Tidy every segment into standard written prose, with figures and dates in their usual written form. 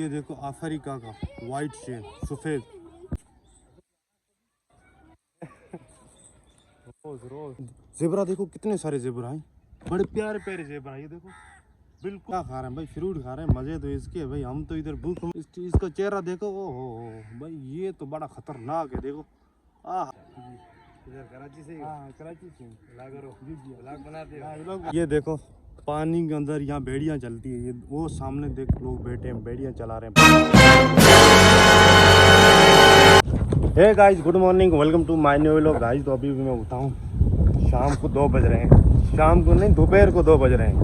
ये देखो अफ्रीका का वाइट शेर सफेद रोज रोज जेबरा देखो कितने सारे जेबरा हैं, बड़े प्यारे प्यारे जेबरा। ये देखो बिल्कुल क्या खा रहे हैं भाई, फ्रूट खा रहे हैं। मजे तो इसके भाई, हम तो इधर भूख। इसका चेहरा देखो, ओ हो भाई, ये तो बड़ा खतरनाक है। देखो इधर कराची से। हाँ कराची से व्लॉग बनाते हो। ये देखो पानी के अंदर यहाँ भेड़ियाँ चलती है। ये वो सामने देख लोग बैठे हैं, भेड़ियाँ चला रहे हैं। Hey guys, good morning, welcome to my new vlog. Guys तो अभी भी मैं उठा हूँ, शाम को 2 बज रहे हैं। शाम को नहीं, दोपहर को 2 बज रहे हैं।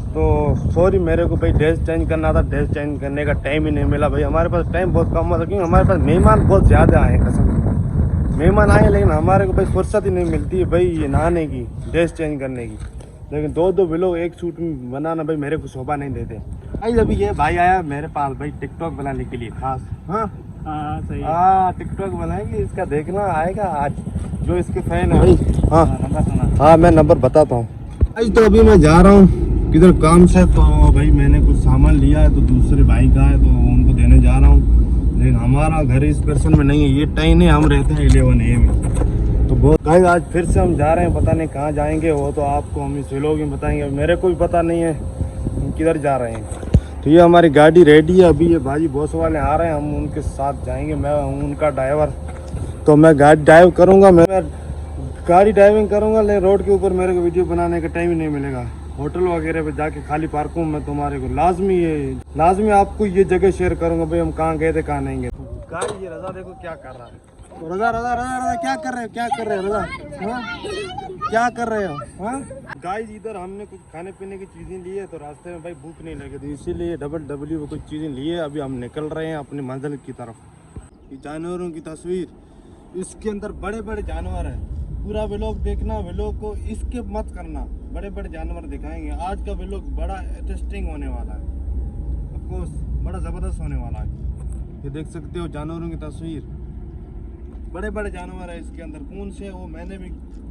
तो सॉरी, मेरे को भाई ड्रेस चेंज करना था। ड्रेस चेंज करने का टाइम ही नहीं मिला भाई। हमारे पास टाइम बहुत कम था, क्योंकि हमारे पास मेहमान बहुत ज़्यादा आए हैं। कसम मेहमान आए, लेकिन हमारे को भाई फुर्सत ही नहीं मिलती है भाई ये नहाने की, ड्रेस चेंज करने की। लेकिन 2 व्लॉग एक शूट में बनाना भाई मेरे को शोभा नहीं देते। भाई अभी ये भाई आया मेरे पास भाई टिकटॉक बनाने के लिए खास। हाँ सही। हाँ टिकटॉक बनाएंगे, इसका देखना आएगा आज, जो इसके फैन है भाई। हाँ मैं नंबर बताता हूँ। आज तो अभी मैं जा रहा हूँ किधर काम से, तो भाई मैंने कुछ सामान लिया है, तो दूसरे भाई का है, तो उनको देने जा रहा हूँ। लेकिन हमारा घर इस पर्सन में नहीं है, ये टाइन है, हम रहते हैं 11A में। तो बहुत गाइस आज फिर से हम जा रहे हैं, पता नहीं कहाँ जाएंगे, वो तो आपको हम इस व्लॉग में बताएंगे। मेरे को भी पता नहीं है हम किधर जा रहे हैं। तो ये हमारी गाड़ी रेडी है, अभी ये भाजी बॉस वाले आ रहे हैं, हम उनके साथ जाएंगे। मैं हूँ उनका ड्राइवर, तो मैं गाड़ी ड्राइव करूँगा, मैं गाड़ी ड्राइविंग करूँगा। लेकिन रोड के ऊपर मेरे को वीडियो बनाने का टाइम ही नहीं मिलेगा। होटल वगैरह पे जाके खाली पार्कूँ मैं तुम्हारे को लाजमी आपको ये जगह शेयर करूँगा भाई, हम कहाँ गए थे कहाँ नहीं गए। गाड़ी ये रजा देखो क्या कर रहा है। रजा रजा रजा रजा क्या कर रहे हो, क्या कर रहे हो रजा, हाँ क्या कर रहे हो। हाँ गाइस इधर हमने कुछ खाने पीने की चीज़ें ली है, तो रास्ते में भाई भूख नहीं लगी थी, इसीलिए डब्ल्यू कुछ चीज़ें लिए। अभी हम निकल रहे हैं अपनी मंजिल की तरफ। ये जानवरों की तस्वीर, इसके अंदर बड़े बड़े जानवर हैं। पूरा व्लॉग देखना, व्लॉग को इसके मत करना, बड़े बड़े जानवर दिखाएंगे। आज का व्लॉग बड़ा इंटरेस्टिंग होने वाला है, ऑफकोर्स बड़ा ज़बरदस्त होने वाला है। ये देख सकते हो जानवरों की तस्वीर, बड़े बड़े जानवर है इसके अंदर। कौन से वो मैंने भी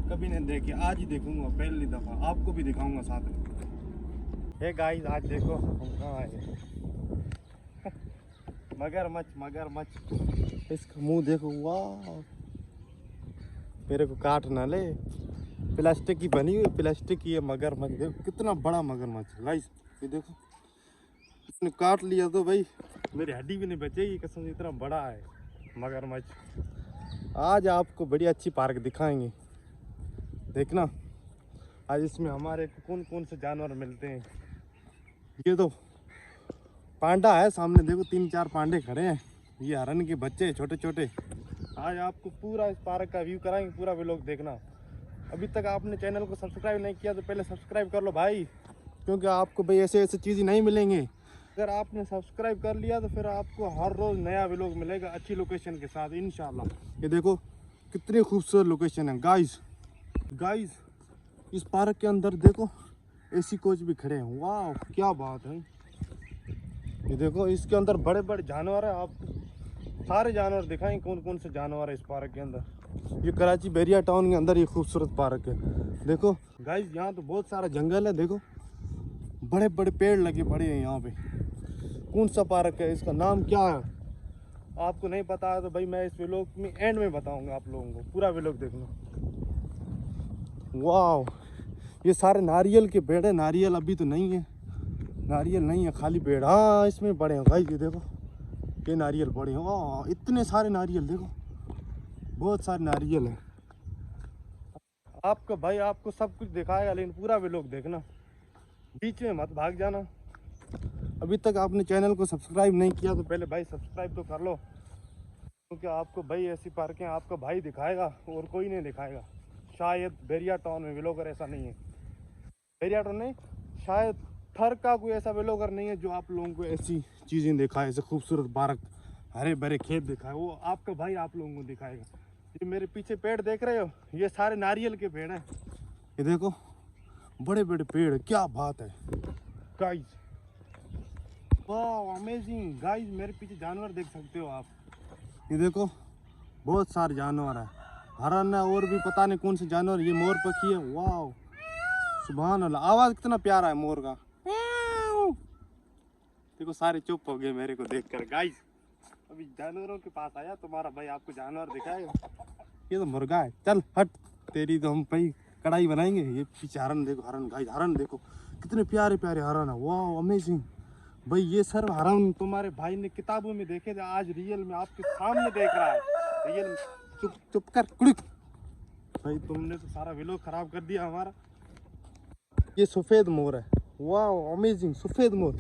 कभी नहीं देखे, आज ही देखूंगा पहली दफ़ा, आपको भी दिखाऊंगा साथ में। हे गाइस आज देखो हम कहाँ आए। मगरमच्छ, इसका मुंह देखो, वाह मेरे को काट ना ले। प्लास्टिक की बनी हुई, प्लास्टिक की है मगरमच्छ। देखो कितना बड़ा मगरमच्छ गाइस, ये देखो इसने काट लिया तो भाई मेरी हड्डी भी नहीं बचेगी कसम से, इतना बड़ा है मगरमच्छ। आज आपको बड़ी अच्छी पार्क दिखाएंगे, देखना आज इसमें हमारे कौन कौन से जानवर मिलते हैं। ये तो पांडा है सामने, देखो 3-4 पांडे खड़े हैं, ये हरन के बच्चे छोटे छोटे। आज आपको पूरा इस पार्क का व्यू कराएंगे, पूरा व्लॉग देखना। अभी तक आपने चैनल को सब्सक्राइब नहीं किया तो पहले सब्सक्राइब कर लो भाई, क्योंकि आपको भाई ऐसे ऐसे चीज़ें नहीं मिलेंगे। अगर आपने सब्सक्राइब कर लिया तो फिर आपको हर रोज़ नया व्लॉग मिलेगा अच्छी लोकेशन के साथ इंशाल्लाह। ये देखो कितनी खूबसूरत लोकेशन है गाइस। इस पार्क के अंदर देखो एसी कोच भी खड़े हैं, वाह क्या बात है। ये देखो इसके अंदर बड़े बड़े जानवर है, आपको सारे जानवर दिखाएंगे कौन कौन से जानवर है इस पार्क के अंदर। ये कराची बैरिया टाउन के अंदर ये खूबसूरत पार्क है। देखो गाइस यहाँ तो बहुत सारा जंगल है, देखो बड़े बड़े पेड़ लगे पड़े हैं यहाँ पे। कौन सा पार्क है, इसका नाम क्या है, आपको नहीं पता है तो भाई मैं इस व्लॉग में एंड में बताऊंगा आप लोगों को, पूरा व्लॉग देखना। वाह ये सारे नारियल के पेड़ है, नारियल अभी तो नहीं है, नारियल नहीं है खाली पेड़। हाँ इसमें बड़े हैं भाई, ये देखो ये नारियल बड़े हैं, वाह इतने सारे नारियल, देखो बहुत सारे नारियल है। आपका भाई आपको सब कुछ दिखाएगा, लेकिन पूरा व्लॉग देखना, बीच में मत भाग जाना। अभी तक आपने चैनल को सब्सक्राइब नहीं किया तो पहले भाई सब्सक्राइब तो कर लो, क्योंकि आपको भाई ऐसी पार्कें आपका भाई दिखाएगा और कोई नहीं दिखाएगा। शायद बैरिया टाउन में व्लॉगर ऐसा नहीं है, बैरिया टाउन नहीं शायद थर का कोई ऐसा व्लॉगर नहीं है जो आप लोगों को ऐसी चीज़ें दिखाए, ऐसे खूबसूरत पार्क, हरे भरे खेत दिखाए, वो आपका भाई आप लोगों को दिखाएगा। ये मेरे पीछे पेड़ देख रहे हो, ये सारे नारियल के पेड़ हैं। ये देखो बड़े बड़े पेड़, क्या बात है गाइस, वाह अमेजिंग गाइस। मेरे पीछे जानवर देख सकते हो आप, ये देखो बहुत सारे जानवर है, हरन है और भी पता नहीं कौन से जानवर। ये मोर पक्षी है, वाह सुभान अल्लाह, आवाज़ कितना प्यारा है मोर का। देखो सारे चुप हो गए मेरे को देखकर। गाइस अभी जानवरों के पास आया तुम्हारा भाई, आपको जानवर दिखाएगा। ये तो मुर्गा है, चल हट, तेरी तो हम भाई कढ़ाई बनाएंगे। ये पीछे हरन देखो, हरन गाइस, हरन देखो कितने प्यारे प्यारे हरन है, वाह अमेजिंग। भाई ये सर्व हरन तुम्हारे भाई ने किताबों में देखे थे, आज रियल में आपके सामने देख रहा है, रियल में। चुप चुप कर कुड़िक, भाई तुमने तो सारा व्लॉग खराब कर दिया हमारा। ये सफेद मोर है, वाह अमेजिंग, सफेद मोर,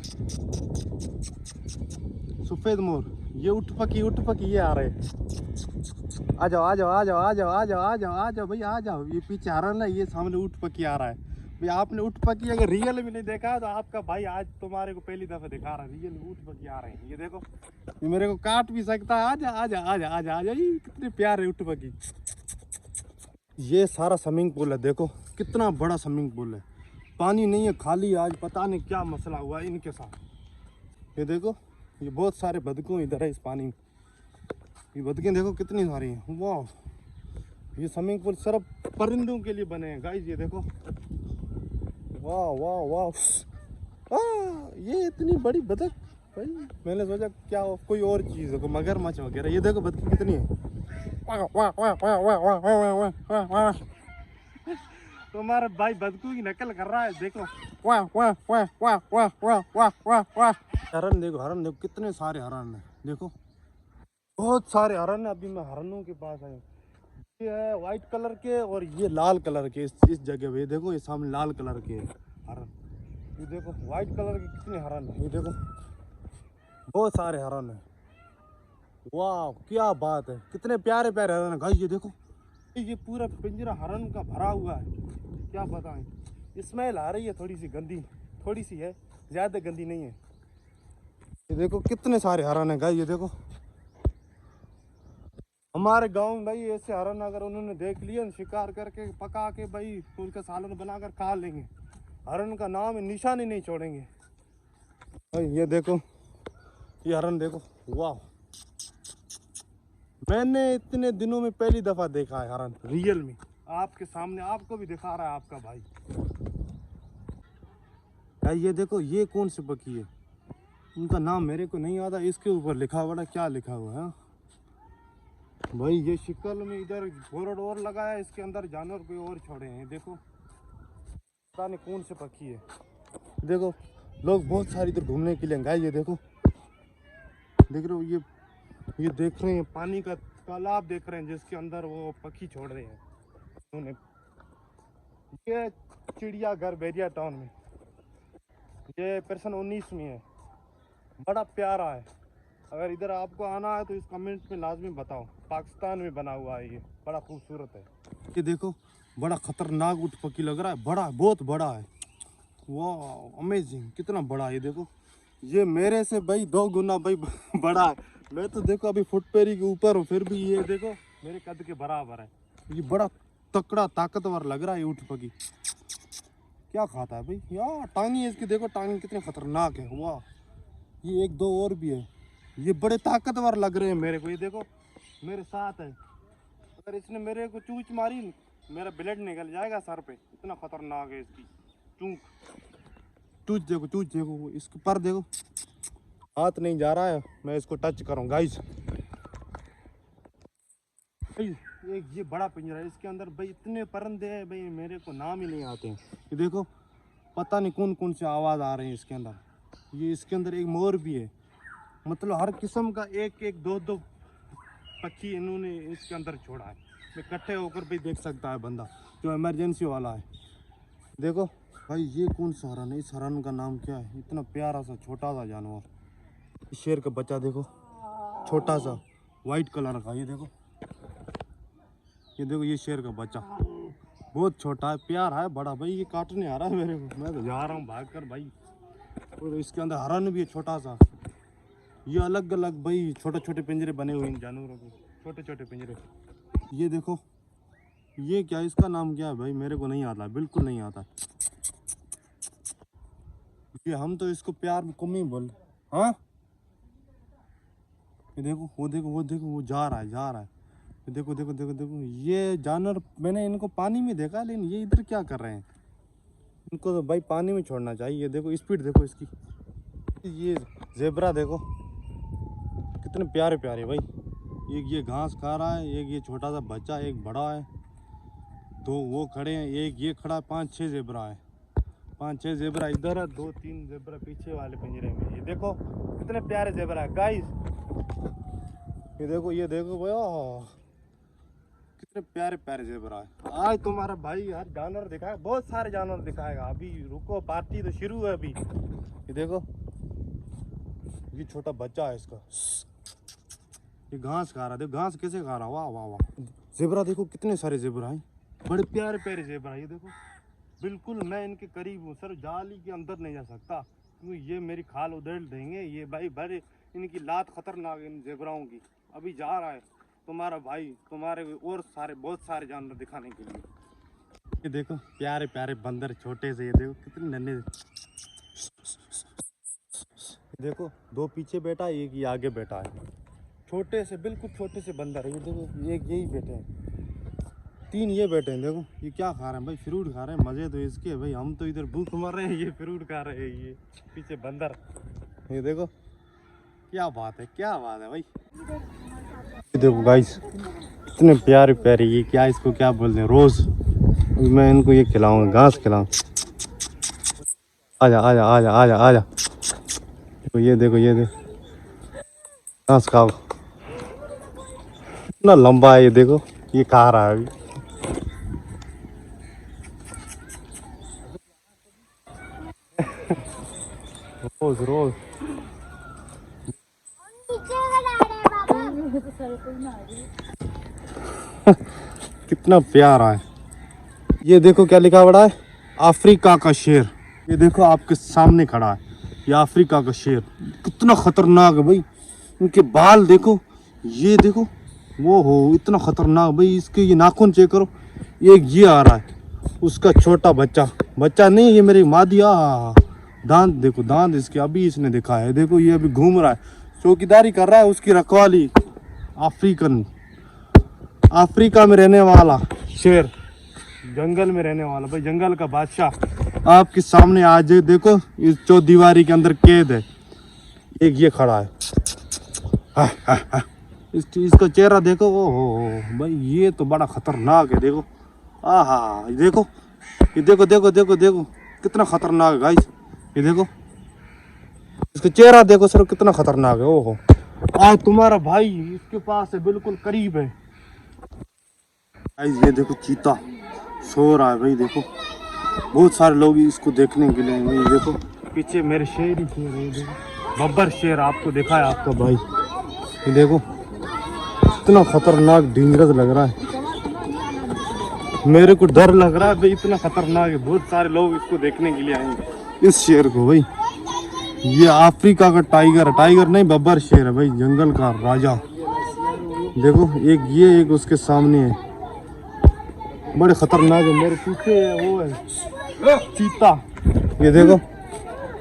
सफेद मोर। ये उठ पकी ये आ रहे हैं। आ जाओ आ जाओ आ जाओ आ जाओ आ जाओ आ जाओ आ जाओ भाई आ जाओ। ये पीछे हरन है, ये सामने उठ पकी आ रहा है। भाई आपने उठ पकी अगर रियल में नहीं देखा तो आपका भाई आज तुम्हारे को पहली दफा दिखा रहा है, रियल में उठ पकी आ रहे हैं। ये देखो, ये मेरे को काट भी सकता है। आजा आजा आजा आजा आजा, ये कितने प्यारे उठ पकी। ये सारा स्विमिंग पूल है, देखो कितना बड़ा स्विमिंग पूल है, पानी नहीं है खाली। आज पता नहीं क्या मसला हुआ है इनके साथ। ये देखो, ये बहुत सारे बतकों इधर है इस पानी में। ये बतखें देखो कितनी सारी हैं, वाह। ये स्विमिंग पूल सिर्फ परिंदों के लिए बने हैं गाइस। ये देखो, वाह वाह वाह, ये इतनी बड़ी बतख। भाई मैंने सोचा क्या कोई और चीज़ है, मगरमच्छ वगैरह। ये देखो बतखें कितनी है, वाह वाह वाह वाह वाह वाह वाह वाह वाह। तुम्हारा भाई बतखों की नकल कर रहा है, देखो वाह वाह वाह वाह वाह वाह वाह वाह वाह। हरन देखो, हरन देखो कितने सारे हरन है, देखो बहुत सारे हरन है। अभी मैं हरनों के पास आया, ये है वाइट कलर के और ये लाल कलर के। इस जगह पे देखो, ये सामने लाल कलर के हरन। ये देखो वाइट कलर के कितने हरन है, ये देखो बहुत सारे हरन है। वाह क्या बात है, कितने प्यारे प्यारे हरन है गाइस। ये देखो, ये पूरा पिंजरा हरन का भरा हुआ है, क्या बताएं। स्मेल आ रही है थोड़ी सी गंदी, थोड़ी सी है, ज़्यादा गंदी नहीं है। ये देखो कितने सारे हरन है गाइस। ये देखो हमारे गांव में भाई ऐसे हरन अगर उन्होंने देख लिया न, शिकार करके पका के भाई उनका सालन बनाकर खा लेंगे। हरन का नाम निशानी नहीं छोड़ेंगे भाई। ये देखो, ये हरन देखो, वाह। मैंने इतने दिनों में पहली दफा देखा है हरन रियल में, आपके सामने, आपको भी दिखा रहा है आपका भाई। भाई ये देखो, ये कौन सी पक्षी है, उनका नाम मेरे को नहीं आता। इसके ऊपर लिखा हुआ, क्या लिखा हुआ है भाई। ये शिकल में इधर बोर्ड और लगाया, इसके अंदर जानवर कोई और छोड़े हैं। देखो पता नहीं कौन से पक्षी है। देखो लोग बहुत सारी इधर घूमने के लिए गए। ये देखो, देख रहे हो, ये देख रहे हैं पानी का तालाब देख रहे हैं, जिसके अंदर वो पक्षी छोड़ रहे हैं उन्होंने। ये चिड़ियाघर बैरिया टाउन में, ये पर्सन 19 में है, बड़ा प्यारा है। अगर इधर आपको आना है तो इस कमेंट में लाजमी बताओ। पाकिस्तान में बना हुआ है, ये बड़ा खूबसूरत है। ये देखो बड़ा खतरनाक उठ पक्षी लग रहा है, बड़ा, बहुत बड़ा है, वाह अमेजिंग, कितना बड़ा है। ये देखो, ये मेरे से भाई 2 गुना भाई बड़ा है। मैं तो देखो अभी फुटपेरी के ऊपर हूँ, फिर भी ये देखो मेरे कद के बराबर है। ये बड़ा तकड़ा ताकतवर लग रहा है। ये उठ पक्षी क्या खाता है भाई, यार टांगी है इसकी, देखो टांगी कितने खतरनाक है, वाह। ये 1-2 और भी है, ये बड़े ताकतवर लग रहे हैं मेरे को। ये देखो मेरे साथ है, अगर इसने मेरे को चूंच मारी मेरा ब्लड निकल जाएगा सर पे, इतना खतरनाक है इसकी चूंच। चूंच देखो, चूंच देखो, इसके पर देखो, हाथ नहीं जा रहा है, मैं इसको टच करूँ गाइस। एक ये बड़ा पिंजरा है, इसके अंदर भाई इतने परिंदे हैं भाई, मेरे को नाम ही नहीं आते हैं। ये देखो पता नहीं कौन कौन से आवाज़ आ रहे हैं इसके अंदर। ये इसके अंदर एक मोर भी है, मतलब हर किस्म का 1-1, 2-2 पक्षी इन्होंने इसके अंदर छोड़ा है। इकट्ठे होकर भी देख सकता है बंदा जो इमरजेंसी वाला है। देखो भाई ये कौन सा हरन है, इस हरन का नाम क्या है, इतना प्यारा सा छोटा सा जानवर। शेर का बच्चा देखो, छोटा सा वाइट कलर का। ये देखो, ये देखो, ये शेर का बच्चा बहुत छोटा है, प्यार है बड़ा भाई। ये काटने आ रहा है मेरे को, मैं तो जा रहा हूँ भाग कर भाई। और इसके अंदर हरन भी है छोटा सा। ये अलग अलग भाई छोटे छोटे पिंजरे बने हुए हैं जानवरों के, छोटे छोटे पिंजरे। ये देखो, ये क्या, इसका नाम क्या है भाई, मेरे को नहीं आता, बिल्कुल नहीं आता। ये हम तो इसको प्यार में कुम्मी बोल। हाँ ये देखो, वो देखो, वो देखो, वो जा रहा है, जा रहा है। देखो देखो देखो देखो, ये जानवर मैंने इनको पानी में देखा, लेकिन ये इधर क्या कर रहे हैं, इनको तो भाई पानी में छोड़ना चाहिए। देखो स्पीड देखो इसकी, ये जेबरा देखो कितने प्यारे प्यारे भाई। एक ये घास खा रहा है, एक ये छोटा सा बच्चा, एक बड़ा है, दो वो खड़े हैं, एक ये खड़ा है। 5-6 जेबरा है, 5-6 जेबरा इधर है, 2-3 जेबरा पीछे वाले पिंजरे में। ये देखो कितने प्यारे जेबरा है गाइस। ये देखो भैया कितने प्यारे प्यारे जेबरा है। आज तुम्हारा भाई हर जानवर दिखाएगा, बहुत सारे जानवर दिखाएगा। अभी रुको, पार्टी तो शुरू है अभी। ये देखो ये छोटा बच्चा है इसका, ये घास खा रहा है। देखो घास कैसे खा रहा है, वाह वाह वाह। जेबरा देखो कितने सारे जेबरा हैं, बड़े प्यारे प्यारे जेबरा। ये देखो बिल्कुल मैं इनके करीब हूँ सर, जाली के अंदर नहीं जा सकता क्योंकि ये मेरी खाल उधेड़ देंगे। ये भाई बड़े इनकी लात खतरनाक है इन जेबराओं की। अभी जा रहा है तुम्हारा भाई तुम्हारे और सारे बहुत सारे जानवर दिखाने के लिए। ये देखो प्यारे प्यारे बंदर छोटे से, ये देखो कितने नन्हे। देखो 2 पीछे बैठा है, एक ये आगे बैठा है। छोटे से बिल्कुल छोटे से बंदर है। ये देखो एक यही बैठे हैं, 3 ये बैठे हैं। देखो ये क्या खा रहे हैं भाई, फ्रूट खा रहे हैं। मजे तो इसके भाई, हम तो इधर भूख मर रहे हैं, ये फ्रूट खा रहे हैं। ये पीछे बंदर, ये देखो क्या बात है, क्या बात है भाई। ये देखो गाइस इतने प्यारे प्यारे, ये क्या इसको क्या बोलते हैं, रोज। मैं इनको ये खिलाऊंगा, घास खिलाऊं। आजा आजा आजा आजा आजा। ये देखो घास खाओ। इतना लंबा है, ये देखो ये खा रहा है अभी। रोज रोज कितना प्यारा है। ये देखो क्या लिखा पड़ा है, अफ्रीका का शेर। ये देखो आपके सामने खड़ा है, ये अफ्रीका का शेर। कितना खतरनाक है भाई, इनके बाल देखो, ये देखो वो हो इतना खतरनाक भाई। इसके ये नाखून चेक करो, एक ये आ रहा है, उसका छोटा बच्चा नहीं, ये मेरी मादिया। दांत देखो, दांत इसके अभी इसने दिखा है। देखो ये अभी घूम रहा है, चौकीदारी कर रहा है, उसकी रखवाली। अफ्रीका में रहने वाला शेर, जंगल में रहने वाला भाई, जंगल का बादशाह आपके सामने आज देखो इस चौदीवारी के अंदर कैद है। एक ये खड़ा है, इसका चेहरा देखो, ओ भाई ये तो बड़ा खतरनाक है। देखो आहा, देखो ये देखो कितना खतरनाक है गाइस। ये देखो इसका चेहरा देखो सर, कितना खतरनाक है। ओहो, आज तुम्हारा भाई इसके पास है, बिल्कुल करीब है गाइस। ये देखो चीता सो रहा है भाई। देखो बहुत सारे लोग इसको देखने के लिए। ये देखो पीछे मेरे शेर ही शेर है, देखो बब्बर शेर आपको देखा है आपका भाई। ये देखो इतना खतरनाक डेंजरस लग रहा है, मेरे को डर लग रहा है भाई, इतना खतरनाक है। बहुत सारे लोग इसको देखने के लिए आएंगे, इस शेर को भाई। ये अफ्रीका का टाइगर नहीं, बब्बर शेर है भाई, जंगल का राजा। देखो एक ये, एक उसके सामने है, बड़े खतरनाक है। मेरे पीछे वो है चीता। ये देखो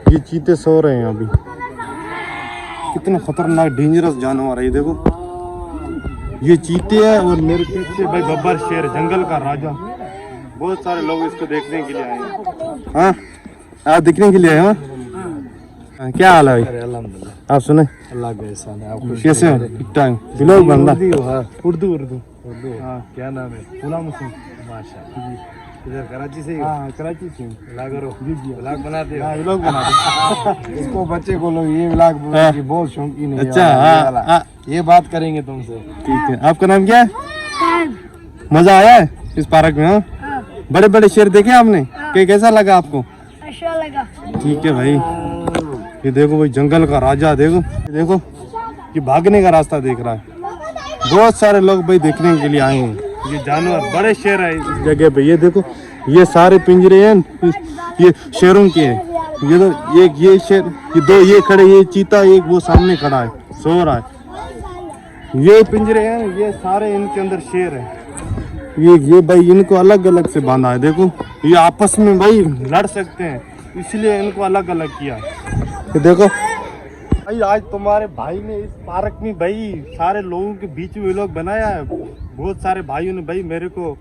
ये चीते सो रहे हैं अभी, कितना खतरनाक डेंजरस जानवर है। ये देखो ये चीते हैं, और मेरे पीछे भाई बब्बर शेर, जंगल का राजा। बहुत सारे लोग इसको देखने के लिए आए हैं। हाँ आप देखने के लिए आए हैं। क्या हाल है भाई? अल्हम्दुलिल्लाह, आप सुने, अल्लाह का एहसान है। आप कैसे हैं? ठीक ठाक, ब्लॉग बन रहा। उर्दू हाँ, क्या नाम है? गुलाम हुसैन। माशाल्लाह जी, इधर कराची से? हाँ कराची से। व्लॉग करो जी, व्लॉग बनाते हो? व्लॉग बनाते इसको बच्चे को लोग ये व्लॉग की बहुत शौकीन है। अच्छा ये बात करेंगे तुमसे, ठीक है। आपका नाम क्या है? मजा आया है इस पार्क में? हाँ, बड़े बड़े शेर देखे आपने? कैसा लगा आपको? अच्छा लगा। ठीक है भाई। ये देखो भाई जंगल का राजा, देखो ये भागने का रास्ता देख रहा है। बहुत सारे लोग भाई देखने के लिए आए हैं। ये जानवर बड़े शेर है इस जगह पे। ये देखो ये सारे पिंजरे हैं, ये शेरों के हैं। ये तो एक ये शेर, ये 2 ये खड़े, ये चीता, एक वो सामने खड़ा है सो रहा है। ये पिंजरे हैं, ये सारे इनके अंदर शेर है। ये भाई इनको अलग अलग से बांधा है। देखो ये आपस में भाई लड़ सकते हैं, इसलिए इनको अलग अलग किया। ये देखो भाई आज तुम्हारे भाई ने इस पार्क में भाई सारे लोगों के बीच में व्लॉग बनाया है। बहुत सारे भाइयों ने भाई मेरे को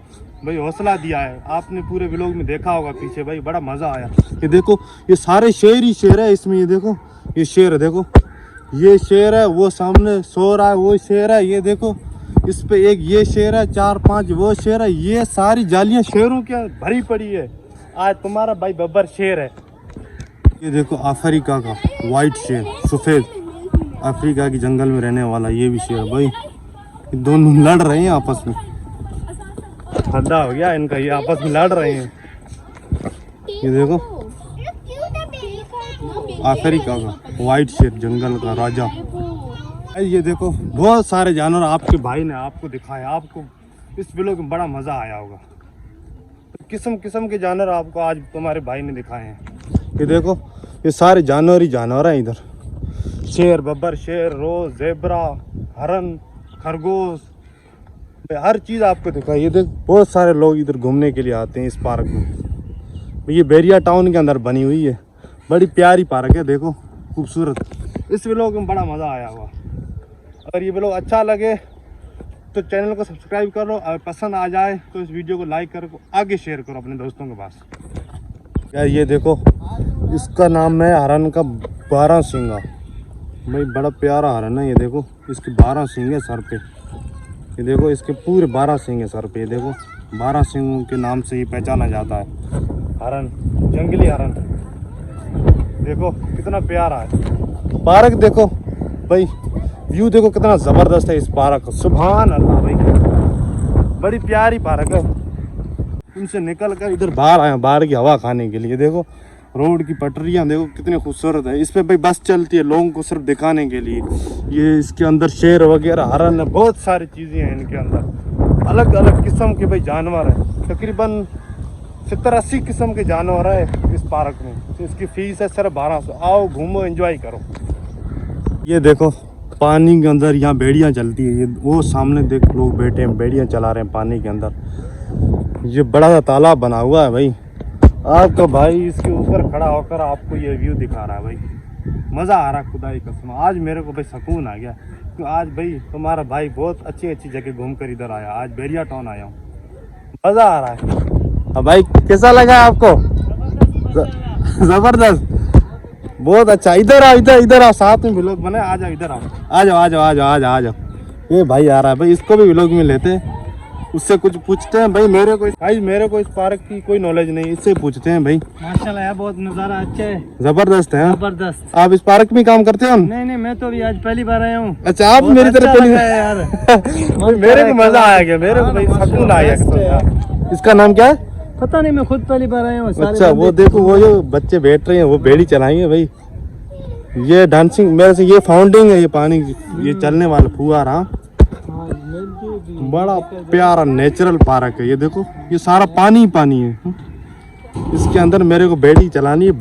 भाई हौसला दिया है। आपने पूरे व्लॉग में देखा होगा पीछे भाई, बड़ा मजा आया। ये देखो ये सारे शेर ही शेर है इसमें। ये देखो ये शेर है, देखो ये शेर है, वो सामने सो रहा है, वो शेर है। ये देखो इस पे एक ये शेर है, 4-5 वो शेर है। ये सारी जालियां शेरों की भरी पड़ी है। आज तुम्हारा भाई बब्बर शेर है। ये देखो अफ्रीका का वाइट शेर, सफेद, अफ्रीका की जंगल में रहने वाला ये भी शेर भाई। ये दोनों लड़ रहे हैं आपस में, ठंडा हो गया इनका, ये आपस में लड़ रहे हैं। ये देखो अफ्रीका का वाइट शेर, जंगल का राजा। ये देखो बहुत सारे जानवर आपके भाई ने आपको दिखाया, आपको इस व्लॉग में बड़ा मजा आया होगा। किस्म किस्म के जानवर आपको आज तुम्हारे भाई ने दिखाए हैं। ये देखो ये सारे जानवर ही जानवर हैं इधर, शेर, बब्बर, शेर, रोज, ज़ेब्रा, हरन, खरगोश, हर चीज़ आपको दिखाई। ये देख बहुत सारे लोग इधर घूमने के लिए आते हैं इस पार्क में। ये बेरिया टाउन के अंदर बनी हुई है, बड़ी प्यारी पार्क है, देखो खूबसूरत। इस व्लॉग में बड़ा मज़ा आया हुआ। अगर ये व्लॉग अच्छा लगे तो चैनल को सब्सक्राइब करो, अगर पसंद आ जाए तो इस वीडियो को लाइक करो, आगे शेयर करो अपने दोस्तों के पास। यार ये देखो इसका नाम है हरन का 12 सींगा भाई, बड़ा प्यारा हरन है। ये देखो इसके 12 सींग है सर पे। ये देखो इसके पूरे 12 सींग है सर पे। ये देखो 12 सींगों के नाम से ये पहचाना जाता है हरन, जंगली हरन। देखो कितना प्यारा है पार्क। देखो भाई व्यू देखो कितना ज़बरदस्त है इस पार्क का, सुभान अल्लाह भाई, बड़ी प्यारी पार्क है। उनसे निकल कर इधर बाहर आया, बाहर की हवा खाने के लिए। देखो रोड की पटरियाँ देखो कितनी खूबसूरत है। इस पे भाई बस चलती है लोगों को सिर्फ दिखाने के लिए। ये इसके अंदर शेर वगैरह, हरन है, बहुत सारी चीज़ें हैं इनके अंदर, अलग अलग किस्म के भाई जानवर हैं। तकरीबन 70-80 किस्म के जानवर है इस पार्क में। तो इसकी फ़ीस है सिर्फ 1200। आओ घूमो, एंजॉय करो। ये देखो पानी के अंदर यहाँ भेड़ियाँ चलती है। ये वो सामने देख लोग बैठे हैं, भेड़ियाँ चला रहे हैं पानी के अंदर। ये बड़ा सा तालाब बना हुआ है भाई। आपका भाई इसके ऊपर खड़ा होकर आपको ये व्यू दिखा रहा है भाई। मज़ा आ रहा है खुदाई कसम। आज मेरे को भाई सुकून आ गया कि आज भाई तुम्हारा भाई बहुत अच्छी अच्छी जगह घूम कर इधर आया। आज बेरिया टाउन आया हूँ, मज़ा आ रहा है। अब भाई कैसा लगा आपको? ज़बरदस्त, बहुत अच्छा। इधर आओ, इधर आओ, साथ में व्लॉग बने। आ जाओ, इधर आओ, आ जाओ आ जाओ आ जाओ आ जाओ आ जाओ। ये भाई आ रहा है भाई, इसको भी व्लॉग में लेते हैं, उससे कुछ पूछते हैं भाई। मेरे को इस पार्क की कोई नॉलेज नहीं, इससे पूछते हैं भाई। माशाल्लाह यार बहुत नज़ारा अच्छा है, जबरदस्त है। जबरदस्त। आप इस पार्क में काम करते हो? नहीं मैं तो अभी आज पहली बार आया हूँ। अच्छा आप मेरी तरफ पहली यार। मेरे को मजा आ गया, मेरे को भाई सुकून आ गया। इसका नाम क्या है? पता नहीं, मैं खुद पहली बार आया हूँ। अच्छा वो देखो वो जो बच्चे बैठ रहे हैं वो बेड़ी चलाएंगे भाई। ये डांसिंग मेरे से, ये फाउंडिंग है, ये पानी ये चलने वाला फुहारा। बड़ा प्यारा नेचुरल पार्क है। ये देखो ये सारा पानी ही पानी है। इसके अंदर मेरे को बेड़ी चलानी है,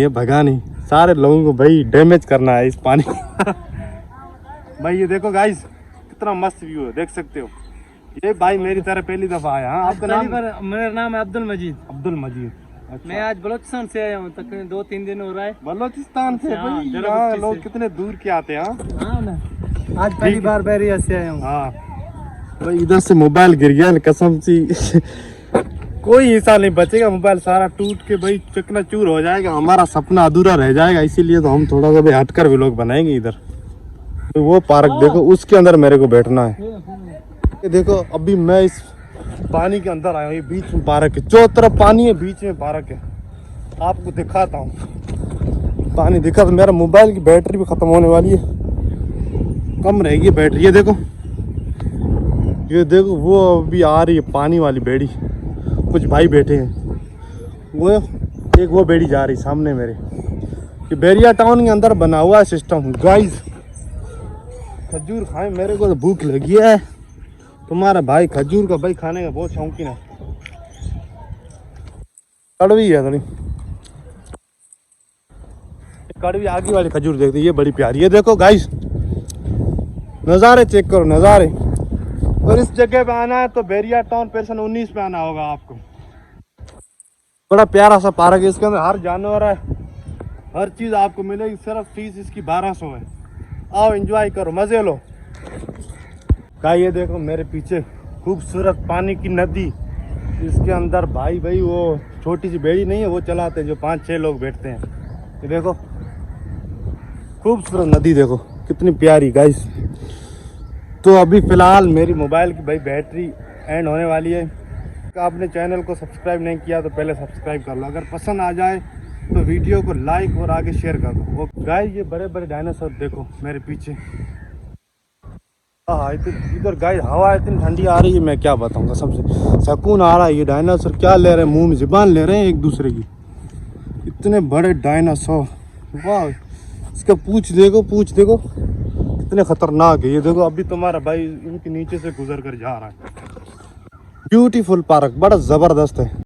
भगानी सारे लोगों को भाई डैमेज करना है इस पानी भाई ये देखो गाइस कितना मस्त व्यू है, देख सकते हो। ये भाई मेरी तरह पहली दफा आया। हाँ आपका नाम? मेरा नाम है अब्दुल मजीद। अब्दुल मजीद। अच्छा। मैं आज बलोचिस्तान से आया हूँ, तकरीबन 2-3 दिन हो रहा है। बलोचिस्तान से हाँ, भाई? जरा यहाँ बच्चे लोग से। कितने दूर के आते हैं। हाँ मैं आज पहली बार बैरिया से आया हूँ। हाँ भाई इधर से मोबाइल गिर गया कसम सी कोई हिस्सा नहीं बचेगा, मोबाइल सारा टूट के भाई चकनाचूर हो जाएगा, हमारा सपना अधूरा रह जाएगा। इसीलिए तो हम थोड़ा सा भाई हटकर भी लोग बनाएंगे इधर। तो वो पार्क देखो, उसके अंदर मेरे को बैठना है। ये देखो अभी मैं इस पानी के अंदर आया हूँ, ये बीच में पार्क है, चारों तरफ पानी है, बीच में पार्क है। आपको दिखाता हूँ, पानी दिखा तो मेरा मोबाइल की बैटरी भी खत्म होने वाली है, कम रहेगी बैटरी। ये देखो वो अभी आ रही है पानी वाली बेड़ी, कुछ भाई बैठे हैं, वो एक वो बेड़ी जा रही सामने मेरे। ये बेरिया टाउन के अंदर बना हुआ है सिस्टम। गाइस खजूर खाएं, मेरे को तो भूख लगी है। तुम्हारा भाई खजूर का भाई खाने का बहुत शौकीन है। कड़वी है थोड़ी, कड़वी आगे वाली खजूर देखते, ये बड़ी प्यारी है। देखो गाइस नज़ारे चेक करो, नज़ारे। और इस जगह पे आना है तो बेरिया टाउन पेशन 19 पे आना होगा आपको। बड़ा प्यारा सा पार्क है, इसके अंदर हर जानवर है, हर चीज़ आपको मिलेगी। सिर्फ फीस इसकी 1200 है। आओ एंजॉय करो, मज़े लो। का ये देखो मेरे पीछे खूबसूरत पानी की नदी, इसके अंदर भाई वो छोटी सी बेड़ी नहीं है, वो चलाते हैं जो 5-6 लोग बैठते हैं। ये देखो खूबसूरत नदी देखो कितनी प्यारी गाइस। तो अभी फ़िलहाल मेरी मोबाइल की भाई बैटरी एंड होने वाली है। आपने चैनल को सब्सक्राइब नहीं किया तो पहले सब्सक्राइब कर लो, अगर पसंद आ जाए तो वीडियो को लाइक और आगे शेयर कर दो। वो गाइस ये बड़े बड़े डायनासोर देखो मेरे पीछे। हाँ इधर गाइस हवा इतनी ठंडी आ रही है, मैं क्या बताऊँगा, सबसे सुकून आ रहा है। ये डायनासोर क्या ले रहे हैं, मुँह में ज़ुबान ले रहे हैं एक दूसरे की। इतने बड़े डायनासोर, वाह। इसका पूंछ देखो कितने खतरनाक है। ये देखो अभी तुम्हारा भाई इनके नीचे से गुजर कर जा रहा है। ब्यूटीफुल पार्क बड़ा ज़बरदस्त है।